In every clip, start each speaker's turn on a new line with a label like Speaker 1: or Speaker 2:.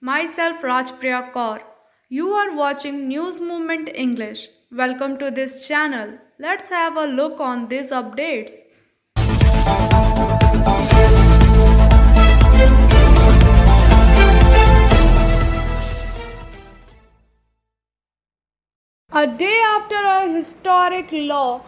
Speaker 1: Myself Rajpriya Kaur. You are watching News Movement English. Welcome to this channel. Let's have a look on these updates. A day after a historic low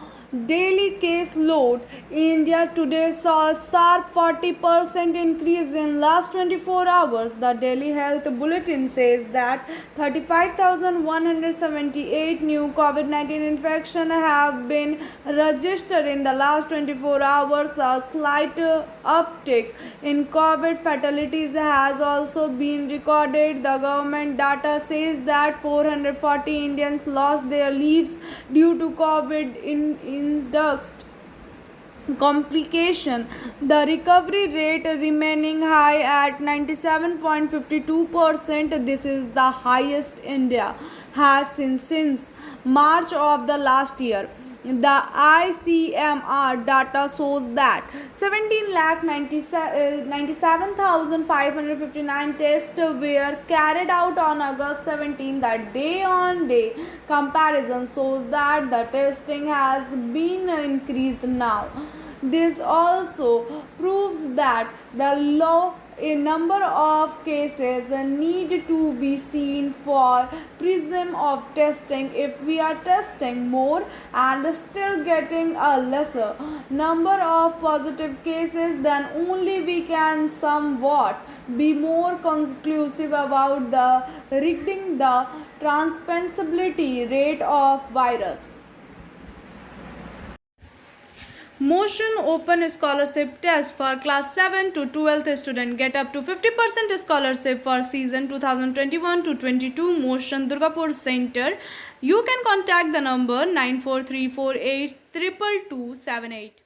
Speaker 1: daily case load, India today saw a sharp 40% increase in last 24 hours. The Delhi Health Bulletin says that 35,178 new COVID-19 infections have been registered in the last 24 hours. A slight uptick in COVID fatalities has also been recorded. The government data says that 440 Indians lost their lives due to COVID induced complication. The recovery rate remaining high at 97.52%. This is the highest India has seen since March of the last year. The ICMR data shows that 17,97,559 tests were carried out on August 17. The day-on-day comparison shows that the testing has been increased now. This also proves that the low number of cases need to be seen for prism of testing. If we are testing more and still getting a lesser number of positive cases, then only we can somewhat be more conclusive about the reading the transmissibility rate of virus. Motion Open Scholarship Test for Class 7 to 12th student. Get up to 50% scholarship for season 2021 to 22. Motion Durgapur Center. You can contact the number 94348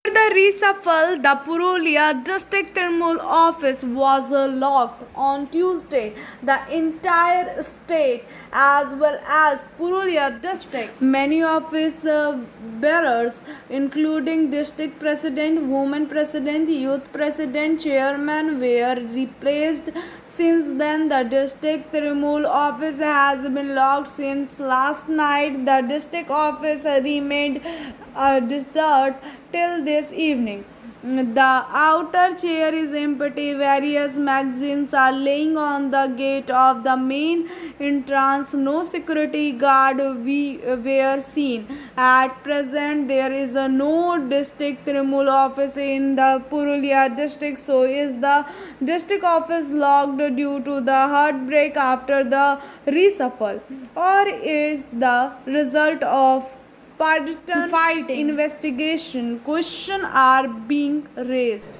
Speaker 1: the reshuffle, the Purulia District Tribunal office was locked on Tuesday. The entire state, as well as Purulia district, many office bearers, including district president, women president, youth president, chairman, were replaced. Since then, the district tribunal office has been locked since last night. The district office remained desert till this evening. The outer chair is empty. Various magazines are laying on the gate of the main entrance. No security guard were seen. At present, there is no district tribunal office in the Purulia district. So, is the district office locked due to the heartbreak after the reshuffle, or is the result of partisan fighting investigation? Questions are being raised.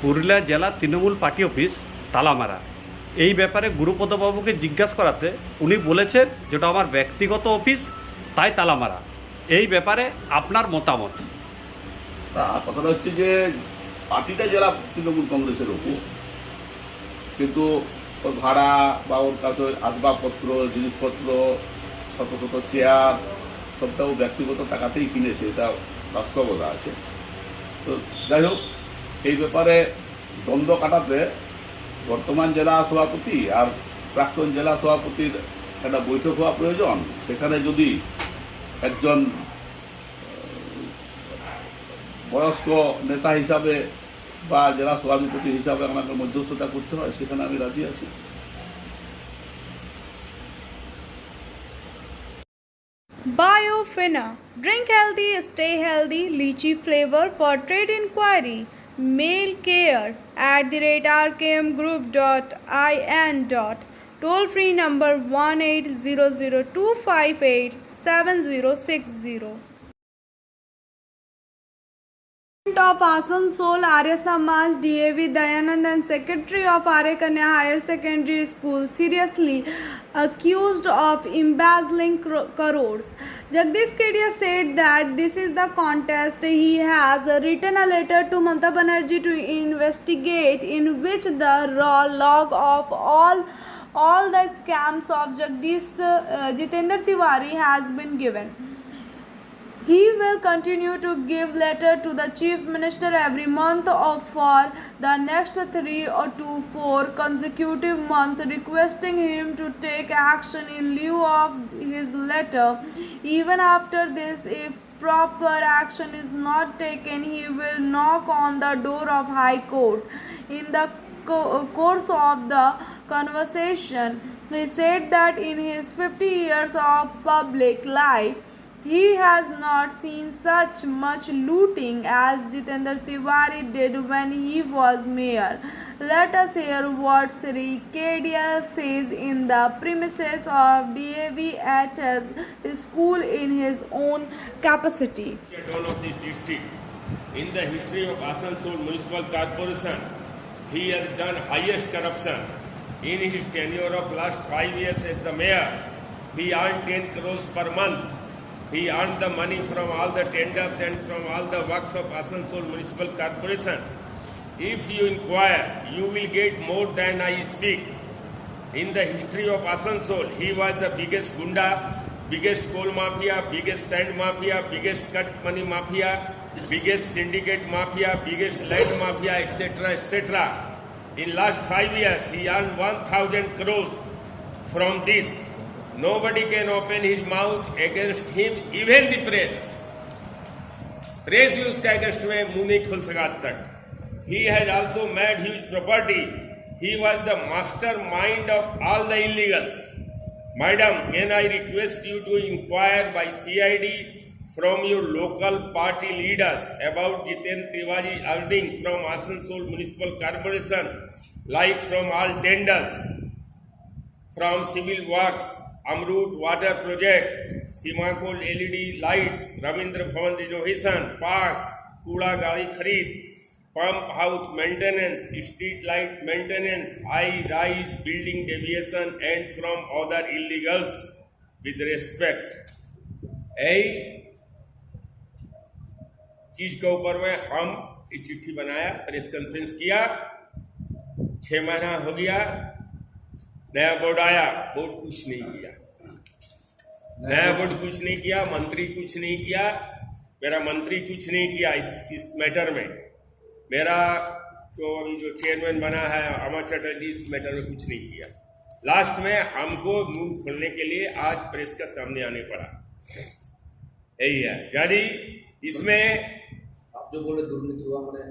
Speaker 2: Purulia জেলা Trinamool party office তালামারা। এই ব্যাপারে গুরুপদবাবুকে জিজ্ঞাসা করাতে উনি বলেছেন যেটা আমার ব্যক্তিগত অফিস, তাই তালামারা। এই ব্যাপারে আপনার মতামত?
Speaker 3: কথাটা হচ্ছে যে পার্টিটা জেলা তৃণমূল কংগ্রেসের অফিস, কিন্তু ওর ভাড়া বা ওর কাছে আসবাবপত্র, জিনিসপত্র, শত শত চেয়ার সবটাও ব্যক্তিগত টাকাতেই কিনেছে। এটা বাস্তবতা আছে। তো যাই হোক, এই ব্যাপারে দ্বন্দ্ব কাটাতে বর্তমান জেলা সভাপতি আর প্রাক্তন জেলা সভাপতির একটা বৈঠক হওয়া প্রয়োজন। সেখানে যদি একজন বয়স্ক নেতা হিসাবে বা জেলা সভাধিপতি হিসাবে আমাকে মধ্যস্থতা করতে হয়, সেখানে আমি রাজি আছি।
Speaker 1: Biofina. Drink healthy, stay healthy. Lychee flavor. For trade inquiry, mail care@rkmgroup.in. Toll free number 1800-258-7060. of Asansol Arya Samaj DAV Dayanand and Secretary of Arya Kanya Higher Secondary School seriously accused of embezzling crores. Jagdish Kedia said that this is the contest. He has written a letter to Mamata Banerjee to investigate, in which the raw log of all the scams of Jagdish Jitendra Tiwari has been given. He will continue to give letter to the Chief Minister every month for the next 3 to 4 consecutive months, requesting him to take action in lieu of his letter. Even after this, if proper action is not taken, he will knock on the door of High Court. In the course of the conversation, he said that in his 50 years of public life, he has not seen such much looting as Jitendra Tiwari did when he was mayor. Let us hear what Sri Kedia says in the premises of DAVHS school in his own capacity.
Speaker 4: One of this district, in the history of Asansol Municipal Corporation, he has done highest corruption. In his tenure of last 5 years as the mayor, he earned 10 crores per month. He earned the money from all the tenders and from all the works of Asansol Municipal Corporation. If you inquire, you will get more than I speak. In the history of Asansol, he was the biggest gunda, biggest coal mafia, biggest sand mafia, biggest cut money mafia, biggest syndicate mafia, biggest land mafia, etc., etc. In last 5 years, he earned 1,000 crores from this. Nobody can open his mouth against him, even the press. Press भी उसका against में मुंह नहीं खोल सका आज तक. He has also made huge property. He was the mastermind of all the illegals. Madam, can I request you to inquire by CID from your local party leaders about Jitendra Tiwari's earnings from Asansol Municipal Corporation, like from all tenders, from civil works, Amrut water project, Simakol LED lights, Ravindra Bhavan renovation, parks, Kuda Gali Kharid, pump house maintenance, street light maintenance, high-rise building deviation, and from other illegals with respect. यही चीज के ऊपर में हम इस चिट्ठी बनाया, press conference किया, 6 महीना हो गया, नया बोर्ड आया, बोर्ड कुछ नहीं किया, नया बोर्ड कुछ नहीं किया, मंत्री कुछ नहीं किया, मेरा मंत्री कुछ नहीं किया इस मैटर में, मेरा जो अभी जो चेयरमैन बना है अमर चटर्जी इस मैटर में कुछ नहीं किया। लास्ट में हमको मुंह खोलने के लिए आज प्रेस का सामने आने पड़ा। यही है यदि इसमें
Speaker 5: आप जो बोले दुर्नीति हुआ, मैंने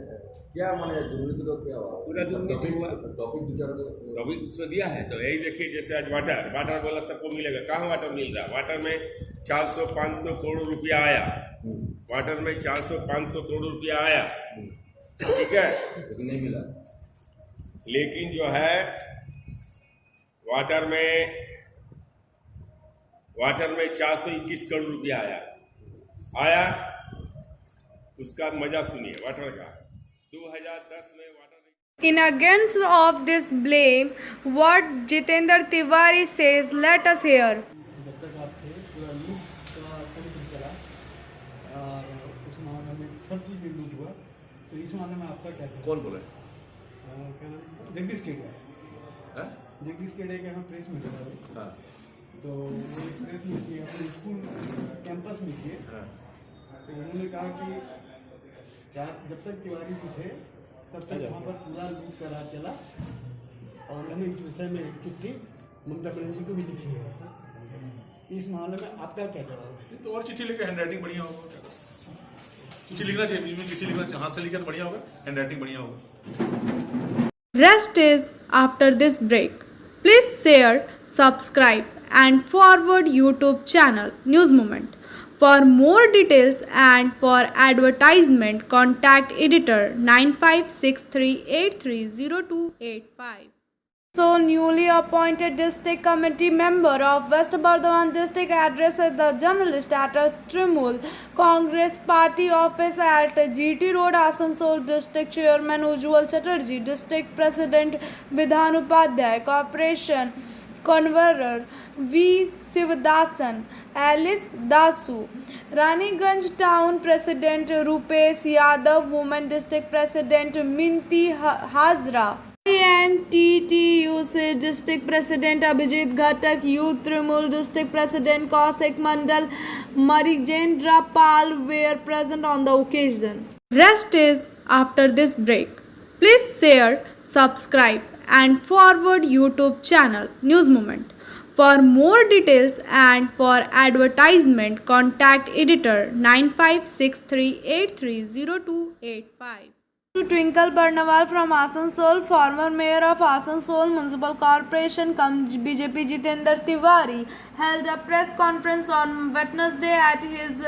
Speaker 5: क्या माने दुर्नीति तो क्या हुआ?
Speaker 4: पूरा दुर्नीति हुआ,
Speaker 5: टॉपिक
Speaker 4: उसको दिया है। तो यही देखिए, जैसे आज वाटर बोला सबको मिलेगा, कहाँ वाटर मिल रहा? वाटर में 400-500 करोड़ रुपया आया, वाटर में 400-500 करोड़ रुपया आया, ठीक है,
Speaker 5: लेकिन नहीं मिला।
Speaker 4: लेकिन जो है वाटर में 421 करोड़ रुपया आया, उसका मजा सुनिए वाटर का। 2010 में water
Speaker 1: In against of this blame, what Jitendra Tiwari says, let us hear.
Speaker 6: जब तक आप थे पूरा लूट का तंत्र चला और उस मामले में सब चीज़ में लूट हुआ, तो इस मामले में आपका क्या कहना?
Speaker 5: कौन बोले?
Speaker 6: क्या नाम? जगदीश केडिया।
Speaker 5: हैं?
Speaker 6: जगदीश केडिया के यहाँ प्रेस मीट हुआ है,
Speaker 5: हाँ।
Speaker 6: तो वो प्रेस मीट किए अपने स्कूल कैंपस में किए,
Speaker 5: हाँ।
Speaker 6: तो उन्होंने कहा कि जब तक तिवारी जी थे तब तक वहाँ पर पूरा लूट का राज चला, और मैंने इस विषय में एक चिट्ठी ममता बनर्जी को भी लिखी है। इस मामले में आपका क्या जवाब है?
Speaker 7: तो और चिट्ठी लिखे, हैंड राइटिंग बढ़िया होगा, क्या कर सकते हैं। चिट्ठी लिखना चाहिए, बीच में चिट्ठी लिखना चाहिए, हाथ से लिखे तो बढ़िया होगा, हैंड राइटिंग बढ़िया होगा।
Speaker 1: Rest is after this break. Please share, subscribe and forward YouTube channel News Moment. For more details and for advertisement, contact editor 9563830285. So, newly appointed district committee member of West Bardhaman district addresses the journalist at a Trinamool Congress party office at GT Road, Asansol. District Chairman Ujjwal Chatterjee, District President Vidhan Upadhyay, Corporation Convener V. Sivadasan, Alice Dasu, Raniganj Town President Rupesh Yadav, Women District President Minti Hazra, and TTUC District President Abhijit Ghatak, Youth Trinamool District President Kaushik Mandal, Marijendra Pal were present on the occasion. Rest is after this break. Please share, subscribe and forward YouTube channel News Moment. For more details and for advertisement, contact editor 9563830285. To Twinkle Barnawal from Asansol, former mayor of Asansol Municipal Corporation, BJP Jitendra Tiwari held a press conference on Wednesday at his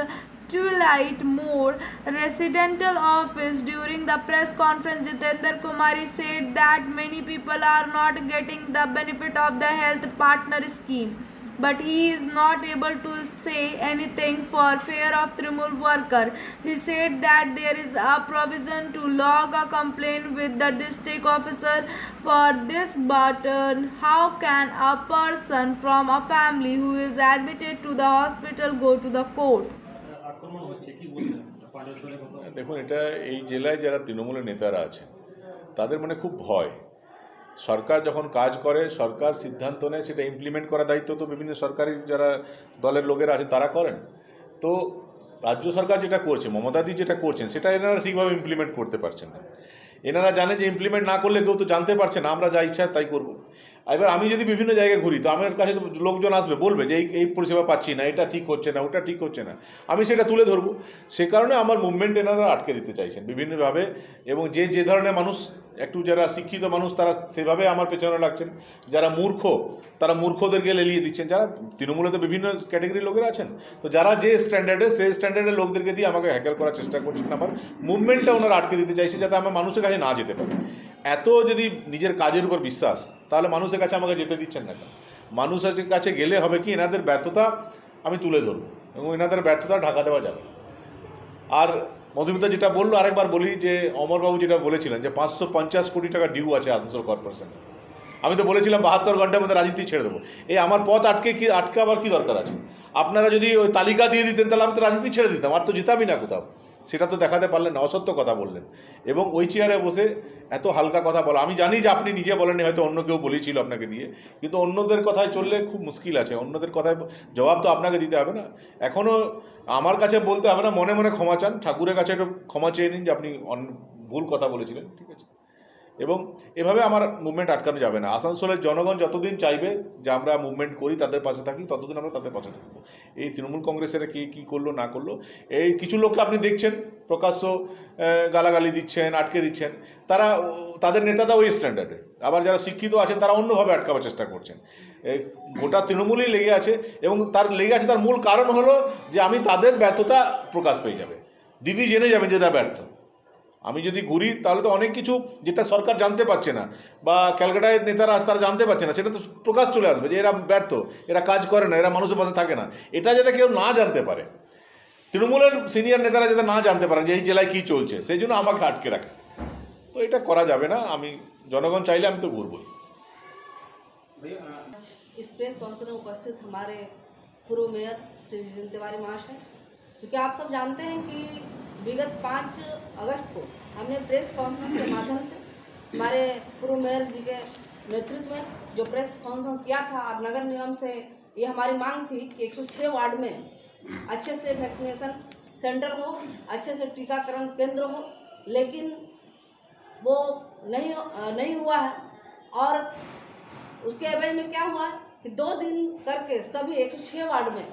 Speaker 1: Twilight Mode residential office. During the press conference, Jitendra Kumari said that many people are not getting the benefit of the health partner scheme, but he is not able to say anything for fear of Trinamool worker. He said that there is a provision to log a complaint with the district officer for this, but how can a person from a family who is admitted to the hospital go to the court?
Speaker 7: দেখুন, এটা এই জেলায় যারা তৃণমূলের নেতারা আছেন তাদের মনে খুব ভয়। সরকার যখন কাজ করে, সরকার সিদ্ধান্ত নেয়, সেটা ইমপ্লিমেন্ট করার দায়িত্ব তো বিভিন্ন সরকারি যারা দলের লোকেরা আছেন তারা করেন। তো রাজ্য সরকার যেটা করছে, মমতাদি যেটা করছেন, সেটা এনারা ঠিকভাবে ইমপ্লিমেন্ট করতে পারছেন না। এনারা জানে যে ইমপ্লিমেন্ট না করলে কেউ তো জানতে পারছে না, আমরা যা ইচ্ছা তাই করব। এবার আমি যদি বিভিন্ন জায়গায় ঘুরি তো আমার কাছে লোকজন আসবে, বলবে যে এই পরিষেবা পাচ্ছি না, এটা ঠিক হচ্ছে না, ওটা ঠিক হচ্ছে না, আমি সেটা তুলে ধরবো। সে কারণে আমার মুভমেন্ট এনারা আটকে দিতে চাইছেন বিভিন্নভাবে, এবং যে ধরনের মানুষ, একটু যারা শিক্ষিত মানুষ তারা সেভাবে আমার পেছনে লাগছেন, যারা মূর্খ তারা মূর্খদেরকে লেলিয়ে দিচ্ছেন, যারা তৃণমূলে তো বিভিন্ন ক্যাটাগরির লোকেরা আছেন, তো যারা যে স্ট্যান্ডার্ডে সেই স্ট্যান্ডার্ডের লোকদেরকে দিয়ে আমাকে হ্যাকেল করার চেষ্টা করছেন। আমার মুভমেন্টটা ওনারা আটকে দিতে চাইছে যাতে আমার মানুষের কাছে না যেতে পারে। এত যদি নিজের কাজের উপর বিশ্বাস, তাহলে মানুষের কাছে আমাকে যেতে দিচ্ছেন না কেন? মানুষের কাছে গেলে হবে কি, এনাদের ব্যর্থতা আমি তুলে ধরবো এবং এনাদের ব্যর্থতা ঢাকা দেওয়া যাবে। আর মধুমিতা যেটা বললো, আরেকবার বলি যে অমরবাবু যেটা বলেছিলেন যে 550 কোটি টাকা ডিউ আছে আসানসোল কর্পোরেশনে। আমি তো বলেছিলাম 72 ঘন্টার মধ্যে রাজনীতি ছেড়ে দেবো। এই আমার পথ আটকাবার কি দরকার আছে? আপনারা যদি ওই তালিকা দিয়ে দিতেন তাহলে আমি তো রাজনীতি ছেড়ে দিতাম, আর তো যেতামই না কোথাও। সেটা তো দেখাতে পারলেন না, অসত্য কথা বললেন এবং ওই চেয়ারে বসে এত হালকা কথা বলা। আমি জানি যে আপনি নিজে বলেননি, হয়তো অন্য কেউ বলেছিল আপনাকে দিয়ে, কিন্তু অন্যদের কথায় চললে খুব মুশকিল আছে। অন্যদের কথায় জবাব তো আপনাকে দিতে হবে না। এখনও আমার কাছে বলতে হবে না, মনে মনে ক্ষমা চান, ঠাকুরের কাছে একটু ক্ষমা চেয়ে নিন যে আপনি ভুল কথা বলেছিলেন, ঠিক আছে? এবং এভাবে আমার মুভমেন্ট আটকানো যাবে না। আসানসোলের জনগণ যতদিন চাইবে যে আমরা মুভমেন্ট করি, তাদের পাশে থাকি, ততদিন আমরা তাদের পাশে থাকবো। এই তৃণমূল কংগ্রেসের কে কী করলো না করলো, এই কিছু লোককে আপনি দেখছেন প্রকাশ্য গালাগালি দিচ্ছেন, আটকে দিচ্ছেন, তাদের নেতারা ওই স্ট্যান্ডার্ডে। আবার যারা শিক্ষিত আছেন তারা অন্যভাবে আটকাবার চেষ্টা করছেন। গোটা তৃণমূলই লেগে আছে এবং তার মূল কারণ হলো যে আমি তাদের ব্যর্থতা প্রকাশ পেয়ে যাবে, দিদি জেনে যাবেন যে তারা ব্যর্থ। আমি যদি ঘুরি তাহলে তো অনেক কিছু যেটা সরকার জানতে পারছে না বা ক্যালকাটায় নেতারা তারা জানতে পারছে না, সেটা তো প্রকাশ চলে আসবে যে এরা ব্যর্থ, এরা কাজ করে না, এরা মানুষের পাশে থাকে না। এটা যাতে কেউ না জানতে পারে, তৃণমূলের সিনিয়র নেতারা যাতে না জানতে পারেন যে এই জেলায় কী চলছে, সেই জন্য আমাকে আটকে রাখে। তো এটা করা যাবে না। আমি জনগণ চাইলে আমি তো ঘুরবই।
Speaker 8: इस प्रेस कॉन्फ्रेंस में उपस्थित हमारे पूर्व मेयर श्री जितेंद्र तिवारी महाशय, क्योंकि आप सब जानते हैं कि विगत 5 अगस्त को हमने प्रेस कॉन्फ्रेंस के माध्यम से हमारे पूर्व मेयर जी के नेतृत्व में जो प्रेस कॉन्फ्रेंस किया था, और नगर निगम से ये हमारी मांग थी कि 106 वार्ड में अच्छे से वैक्सीनेशन सेंटर हो, अच्छे से टीकाकरण केंद्र हो, लेकिन वो नहीं हुआ है। और उसके एवज में क्या हुआ कि 2 दिन करके सभी 106 वार्ड में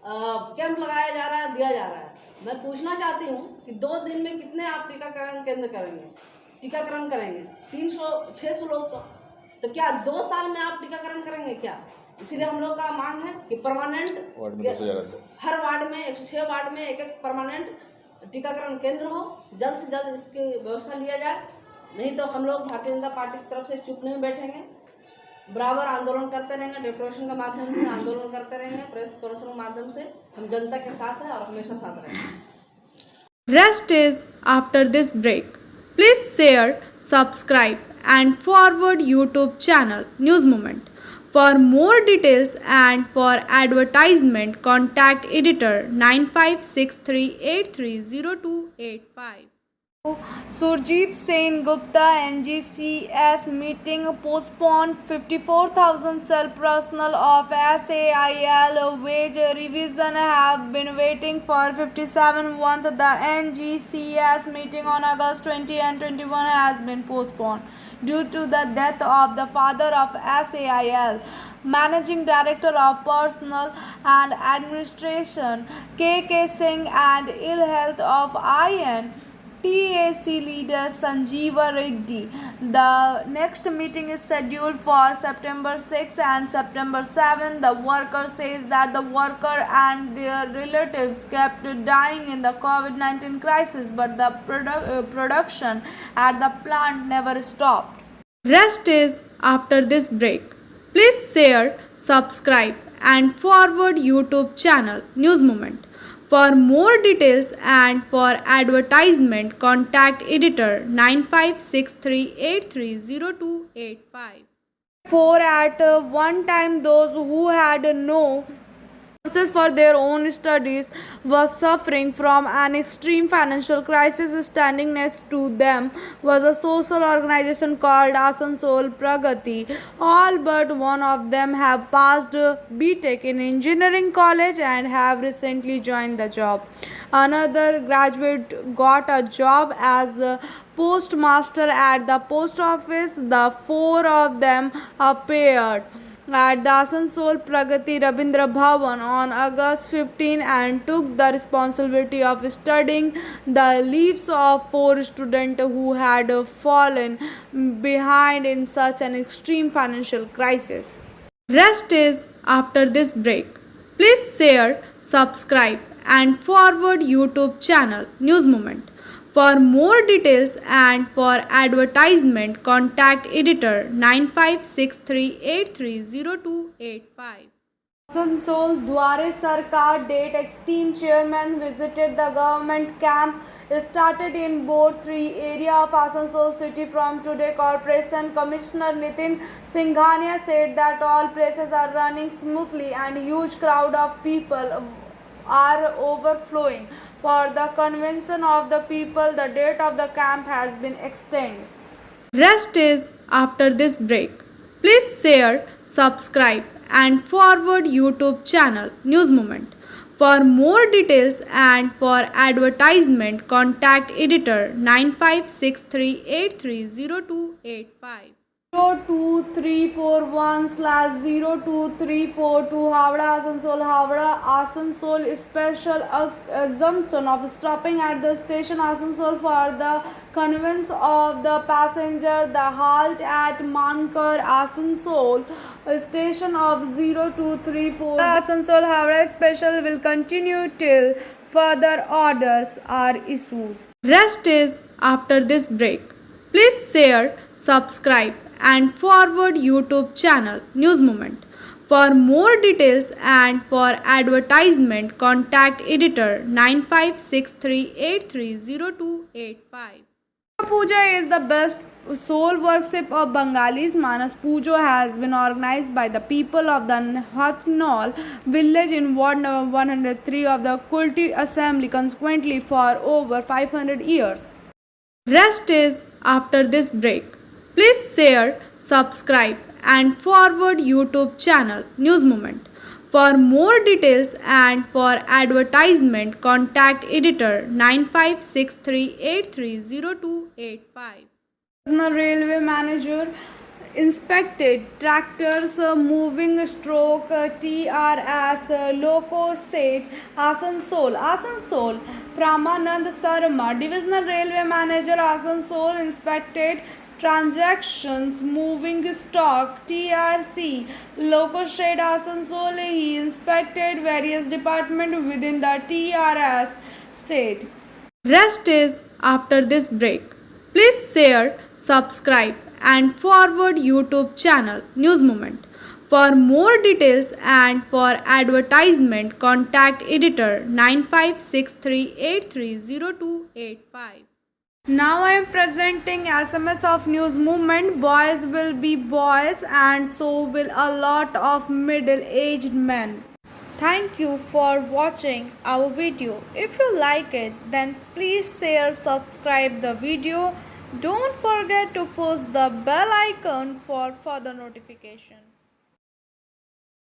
Speaker 8: कैंप लगाया जा रहा है, दिया जा रहा है। मैं पूछना चाहती हूँ कि 2 दिन में कितने आप टीकाकरण केंद्र करेंगे, टीकाकरण करेंगे? 300-600 लोग तो क्या 2 साल में आप टीकाकरण करेंगे क्या? इसीलिए हम लोग का मांग है कि परमानेंट हर वार्ड में 106 वार्ड में एक परमानेंट टीकाकरण केंद्र हो, जल्द से जल्द इसकी व्यवस्था लिया जाए। नहीं तो हम लोग भारतीय जनता पार्टी की तरफ से चुप नहीं बैठेंगे, बराबर आंदोलन करते रहेंगे, डेप्यूटेशन के माध्यम से आंदोलन करते रहेंगे, प्रेस कॉन्फ्रेंस के माध्यम से। हम जनता के साथ हैं और हमेशा साथ रहेंगे।
Speaker 1: Rest is after this break. Please share, subscribe and forward YouTube channel News Moment. For more details and for advertisement, contact editor 9563830285. Surjit Sen Gupta NGCS meeting postponed. 54,000 cell personnel of SAIL wage revision have been waiting for 57 months. The NGCS meeting on August 20 and 21 has been postponed due to the death of the father of SAIL. Managing Director of Personnel and Administration K.K. Singh and ill health of IN TAC leader Sanjeeva Reddy. The next meeting is scheduled for September 6 and September 7. The worker says that the worker and their relatives kept dying in the COVID-19 crisis, but the production at the plant never stopped. Rest is after this break. Please share, subscribe and forward YouTube channel News Moment. For more details and for advertisement, contact editor 9563830285. For at one time those who had no resources for their own studies were suffering from an extreme financial crisis. Standing next to them was a social organization called Asansol Pragati. All but one of them have passed BTech in engineering college and have recently joined the job. Another graduate got a job as a postmaster at the post office. The 4 of them appeared at the Asansol Pragati Rabindra Bhavan on August 15 and took the responsibility of studying the lives of 4 students who had fallen behind in such an extreme financial crisis. Rest is after this break. Please share, subscribe and forward YouTube channel News Moment. For more details and for advertisement, contact editor 9563830285. Asansol Dware Sarkar date extreme chairman visited the government camp started in Bor 3 area of Asansol city from today. Corporation Commissioner Nitin Singhania said that all places are running smoothly and huge crowd of people are overflowing. For the convention of the people, the date of the camp has been extended. Rest is after this break. Please share, subscribe and forward YouTube channel News Moment. For more details and for advertisement, contact editor 9563830285. 02341/02342 Havda Asansol special assumption of stopping at the station Asansol for the conveyance of the passenger. The halt at Mankar Asansol station of 0234 Asansol Havda special will continue till further orders are issued. Rest is after this break. Please share, subscribe and forward YouTube channel News Moment. For more details and for advertisement, contact editor 9563830285. Puja is the best soul worship of Bengalis. Manas Puja has been organized by the people of the Hathnol village in Ward number 103 of the Kulti Assembly consequently for over 500 years. Rest is after this break. Please share, subscribe and forward YouTube channel News Moment. For more details and for advertisement, contact editor 9563830285. The railway manager inspected tractors moving stroke TRS loco set Asansol. Pramanand Sarma, divisional railway manager Asansol, inspected transactions moving stock TRC loco set Asansol. He inspected various departments within the TRS state. Rest is after this break. Please share, subscribe and forward YouTube channel News Moment. For more details and for advertisement, contact editor 9563830285. Now I am presenting SMS of News Movement. Boys will be boys and so will a lot of middle-aged men. Thank you for watching our video. If you like it, then please share, subscribe the video. Don't forget to push the bell icon for further notification.